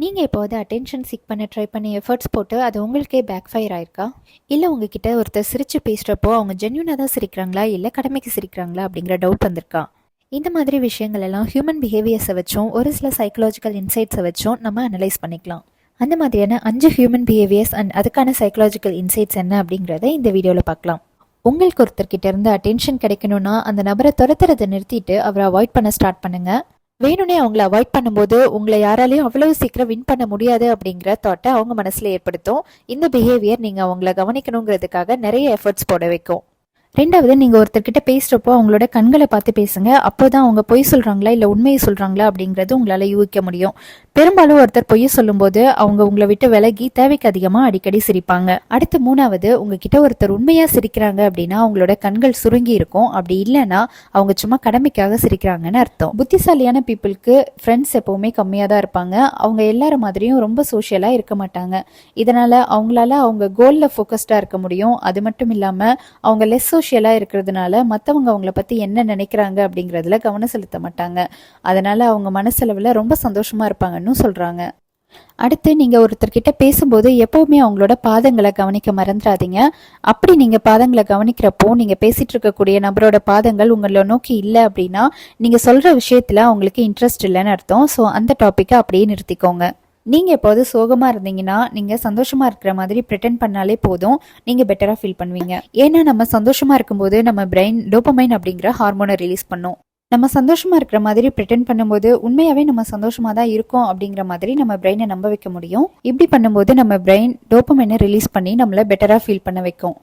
நீங்கள் எப்போது attention seek பண்ண ட்ரை பண்ணி எஃபர்ட்ஸ் போட்டு அது உங்களுக்கே பேக் ஃபயர் ஆயிருக்கா? இல்லை உங்ககிட்ட ஒருத்தர் சிரித்து பேசுகிறப்போ அவங்க ஜென்யூனாக தான் சிரிக்கிறாங்களா இல்லை கடமைக்கு சிரிக்கிறாங்களா அப்படிங்கிற டவுட் வந்திருக்கா? இந்த மாதிரி விஷயங்கள் எல்லாம் ஹியூமன் பிஹேவியர்ஸை வச்சும் ஒரு சில சைக்கலாஜிக்கல் இன்சைட்ஸை வச்சும் நம்ம அனலைஸ் பண்ணிக்கலாம். அந்த மாதிரியான 5 ஹியூமன் பிஹேவியர்ஸ் அண்ட் அதுக்கான சைக்கலாஜிக்கல் இன்சைட்ஸ் என்ன அப்படிங்கிறத இந்த வீடியோவில் பார்க்கலாம். உங்களுக்கு ஒருத்தர்கிட்ட இருந்து அட்டென்ஷன் கிடைக்கணும்னா அந்த நபரை துரத்துறதை நிறுத்திட்டு அவரை அவாய்ட் பண்ண ஸ்டார்ட் பண்ணுங்கள். வேணும்னே அவங்கள அவாய்ட் பண்ணும்போது உங்களை யாராலையும் அவ்வளவு சீக்கிரம் வின் பண்ண முடியாது அப்படிங்கிற தாட்டை அவங்க மனசுல ஏற்படுத்தும். இந்த பிஹேவியர் நீங்கள் அவங்கள கவனிக்கணுங்கிறதுக்காக நிறைய எஃபர்ட்ஸ் போட வைக்கும். ரெண்டாவது, நீங்கள் ஒருத்தர்கிட்ட பேசுகிறப்போ அவங்களோட கண்களை பார்த்து பேசுங்க. அப்போதான் அவங்க பொய் சொல்கிறாங்களா இல்லை உண்மையை சொல்கிறாங்களா அப்படிங்கிறது உங்களால் யூகிக்க முடியும். பெரும்பாலும் ஒருத்தர் பொய் சொல்லும்போது அவங்க உங்களை விட்டு விலகி தேவைக்கு அதிகமாக அடிக்கடி சிரிப்பாங்க. அடுத்து மூணாவது, உங்ககிட்ட ஒருத்தர் உண்மையாக சிரிக்கிறாங்க அப்படின்னா அவங்களோட கண்கள் சுருங்கி இருக்கும். அப்படி இல்லைன்னா அவங்க சும்மா கடமைக்காக சிரிக்கிறாங்கன்னு அர்த்தம். புத்திசாலியான பீப்புளுக்கு ஃப்ரெண்ட்ஸ் எப்போவுமே கம்மியாக தான் இருப்பாங்க. அவங்க எல்லார மாதிரியும் ரொம்ப சோஷியலாக இருக்க மாட்டாங்க. இதனால் அவங்களால அவங்க கோலில் ஃபோக்கஸ்டாக இருக்க முடியும். அது மட்டும் இல்லாமல் அவங்க லெஸ் சோஷியலாக இருக்கிறதுனால மற்றவங்க அவங்கள பற்றி என்ன நினைக்கிறாங்க அப்படிங்கிறதுல கவனம் செலுத்த மாட்டாங்க. அதனால் அவங்க மனசளவில் ரொம்ப சந்தோஷமாக இருப்பாங்கன்னு சொல்கிறாங்க. அடுத்து, நீங்கள் ஒருத்தர்கிட்ட பேசும்போது எப்போவுமே அவங்களோட பாதங்களை கவனிக்க மறந்துடாதீங்க. அப்படி நீங்கள் பாதங்களை கவனிக்கிறப்போ நீங்கள் பேசிகிட்டு இருக்கக்கூடிய நபரோட பாதங்கள் உங்களை நோக்கி இல்லை அப்படின்னா நீங்கள் சொல்கிற விஷயத்தில் அவங்களுக்கு இன்ட்ரெஸ்ட் இல்லைன்னு அர்த்தம். ஸோ அந்த டாப்பிக்கை அப்படியே நிறுத்திக்கோங்க. நீங்கள் எப்போது சோகமாக இருந்தீங்கன்னா நீங்கள் சந்தோஷமாக இருக்கிற மாதிரி ப்ரிட்டெண்ட் பண்ணாலே போதும், நீங்கள் பெட்டராக ஃபீல் பண்ணுவீங்க. ஏன்னா நம்ம சந்தோஷமாக இருக்கும்போது நம்ம பிரெயின் டோபமைன் அப்படிங்கிற ஹார்மோனை ரிலீஸ் பண்ணும். நம்ம சந்தோஷமாக இருக்கிற மாதிரி ப்ரிட்டெண்ட் பண்ணும்போது உண்மையாகவே நம்ம சந்தோஷமாக தான் இருக்கோம் அப்படிங்கிற மாதிரி நம்ம பிரெயினை நம்ப வைக்க முடியும். இப்படி பண்ணும்போது நம்ம பிரெயின் டோபமைனை ரிலீஸ் பண்ணி நம்மளை பெட்டராக ஃபீல் பண்ண வைக்கும்.